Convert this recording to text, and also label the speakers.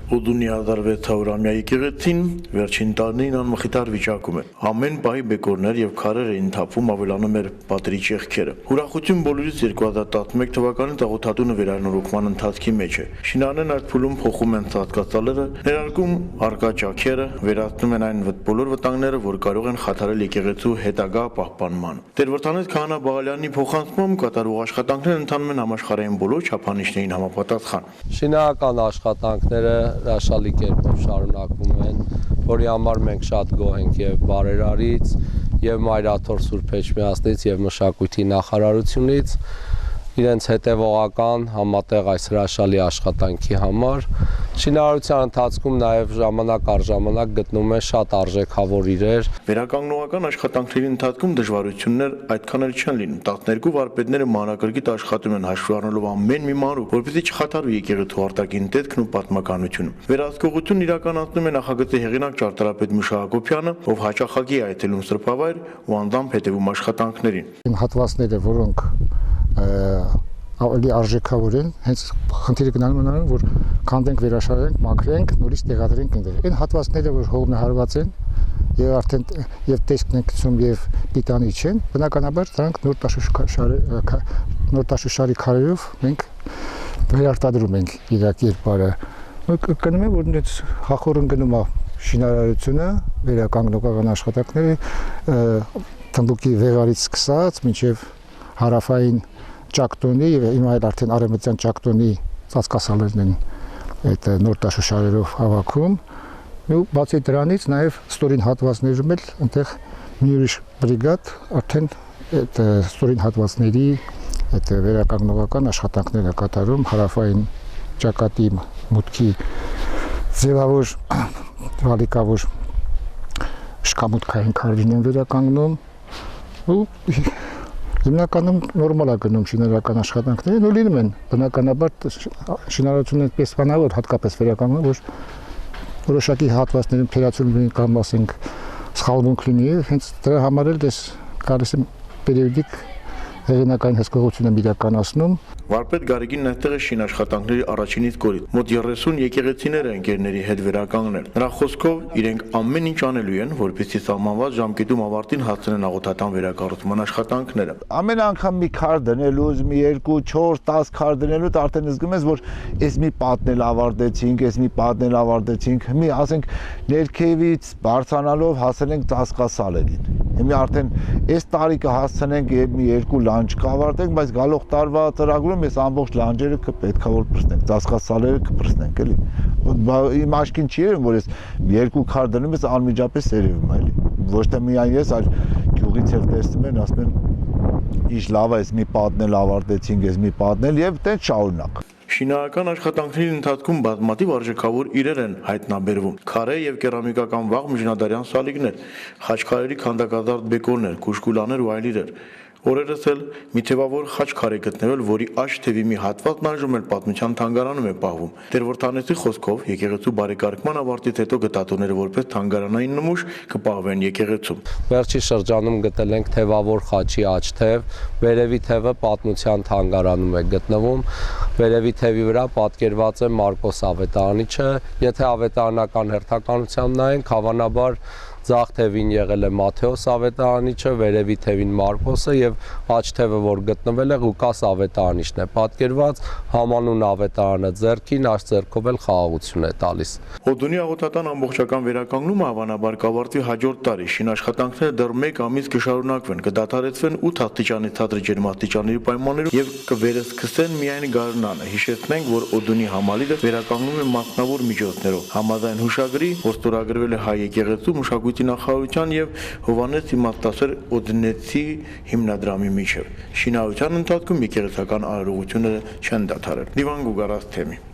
Speaker 1: Օդունի 1600-ամյա եկեղեցին վերջին տարիներին անմխիթար վիճակում է։ Ամեն պահի բեկորներ եւ քարեր էին թափում, ավելանում էր պատերի ճեղքերը։ Ուրախություն բոլորից 2011 թվականին Տաղոթատունը վերանորոգման ընթացքի մեջ է։ Շինարարներն այդ փուլում փոխում են ծածկածալերը, ներարկում արկա ճաքերը, վերացնում են այն բոլոր վտանգները, որ կարող են խաթարել եկեղեցու հետագա պահպանմանը։ Տեր-Վրդանեզ Քահանա Բաղալյանի փոխանցմամբ կատարվող աշխատանքները ընթանում են համաշխարհային բոլոր չափանիշներին համապատասխան։
Speaker 2: Շինարարական աշխատանքները հրաշալի կերպով շարունակվում են, որի համար մենք շատ գոհ ենք եւ բարերարից, եւ Մայրաթոր Սուրբ Էջմիածնից եւ Մշակույթի նախարարությունից իրենց հետևողական համատեղ այս հրաշալի աշխատանքի համար։ Շինարարության ընթացքում նաև ժամանակ առ ժամանակ գտնում են շատ արժեքավոր իրեր։
Speaker 1: Վերականգնողական աշխատանքների ընթացքում դժվարություններ այդքան էլ չեն լինում։ 12 վարպետները մանրակրկիտ աշխատում են հաշվի առնելով ամեն մի մանրուք, որպեսզի չխաթարվի եկեղեցու արտաքին տեսքն ու պատմականությունը։ Վերահսկողությունն իրականացնում է նախագծի հեղինակ ճարտարապետ Միշա Հակոբյանը, ով հաճախակի է այցելում սրբավայր ու անձամբ հետևում աշխատանքներին։
Speaker 3: Հատվածները, որոնք ավելի արժեքավոր են, հենց խնդիրը գնալու են, որ քանդենք, վերաշարենք, մաքրենք, նորից տեղադրենք այնտեղ։ Այն հատվածները, որ հողմնահարված են եւ արդեն եւ տեսքն են գցում եւ պիտանի չեն, բնականաբար դրանք նոր տաշուշարի քարերով մենք վերարտադրում ենք իր կերպարը։ Կգնում է, որ այնց հախորեն գնում է շինարարությունը, վերականգնողական աշխատանքները, թմբուկի վեղարից սկսած մինչեւ հարավային ճակտոնի եւ հիմա էլ արդեն արևմտյան ճակտոնի ծածկասալերն են այդ նոր տաշուշարերով հավաքում։ Ու բացի դրանից նաեւ ստորին հատվածներում էլ այնտեղ մի ուրիշ բրիգադ արդեն այդ ստորին հատվածների այդ վերականգնողական աշխատանքներ է կատարում հարավային ճակատի մուտքի ձևավոր վալիկավոր շքամուտքային քարերին են վերականգնում ու հիմնականում նորմալ է գնում շինարարական աշխատանքները, ու լինում են բնականաբար շինարարությունը այդպես բանավոր հատկապես վերականգնում, որ որոշակի հատվածներում թերացում լինի կամ ասենք սխալմունք լինի, հենց դրա համար էլ դες կարելի է պերիոդիկ հեղինակային հսկողություն եմ իրականացնում։
Speaker 1: Վարպետ Գարեգինն այդտեղ է շինաշխատանքների առաջինից կորից։ Մոտ 30 եկեղեցիներ են ընկերների հետ վերականգնել։ Նրա խոսքով իրենք ամեն ինչ անելու են, որպեսզի սահմանված ժամկետում ավարտին հասցնեն աղոթատան վերակառուցման աշխատանքները։
Speaker 4: Ամեն անգամ մի քար դնելուց, մի 2, 4, 10 քար դնելուց արդեն զգում ես, որ այս մի պատն էլ ավարտեցինք, այս մի պատն էլ ավարտեցինք, մի ասենք ներքևից բարձրանալով հասել ենք ծածկասալերին։ Հիմա արդեն այս տարի կհասցնենք մի 2 լանջ կավարտենք, բայց գալող տարվա ծրագրում ես ամբողջ լանջերը պետքա որ պրծնենք, ծածկասալերը կպրծնենք էլի։ Իմ աշկին չի երևում, որ ես 2 քար դնում ես անմիջապես երևում է էլի։ Ոչ թե միայն ես, այլ գյուղից էլ տեսնում են, ասում են ինչ լավ է, այս մի պատն էլ ավարտեցինք, այս մի պատն էլ եւ տենց շարունակ։
Speaker 1: Շինարարական աշխատանքների ընթացքում բազմաթիվ արժեքավոր իրեր են հայտնաբերվում։ Քարե եւ կերամիկական վաղ միջնադարյան սալիկներ, խաչքարերի քանդակազարդ բեկորներ, կուշկուլաներ ու այլ իրեր։ Օրերս էլ մի թևավոր խաչքար է գտնվել, որի աջ թևի մի հատվածն այժմ էլ պատմության թանգարանում է պահվում։ Տեր-Վրդանեզի խոսքով եկեղեցու բարեկարգման ավարտից հետո գտածոները որպես թանգարանային նմուշ կպահվեն եկեղեցում։
Speaker 2: Վերջի շրջանում գտել ենք թևավոր խաչի աջ թև, վերևի թևը պատմության թանգարանում է գտնվում։ Վերևի թևի վրա պատկերված է Մարկոս Ավետարանիչը։ Եթե ավետարանական հերթականությամբ նայենք, հավանաբար ձախ թևին եղել է Մատթեոս Ավետարանիչը, վերևի թևին Մարկոսը եւ աջ թևը, որ գտնվել է Ղուկաս Ավետարանիչն է պատկերված, Համանուն Ավետարանը ձեռքին, աջ ձեռքով էլ խաղաղություն է տալիս։
Speaker 1: Օդունի աղոթատան ամբողջական վերականգնումը հավանաբար կավարտվի հաջորդ տարի։ Շինաշխատանքները դեռ 1 ամիս կշարունակվեն, կդադարեցվեն 8 աստիճանի ցածր ջերմաստիճանների պայմաններում եւ կվերսկսեն միայն գարնանը։ Հիշեցնենք, որ Օդունի համալիրը վերականգնում է մասնավոր միջոցներով։ Համաձայն հուշագրի, որ ստորագրվել է հայ եկեղեցու մշակույթի նախարարության եւ Հովհաննես Իմաստասեր Օդնեցի հիմնադրամի միջև։ Շինարարության ընթացքում եկեղեցական արարողությունները չեն դադարել։ Դիվան Գուգարաց թեմի։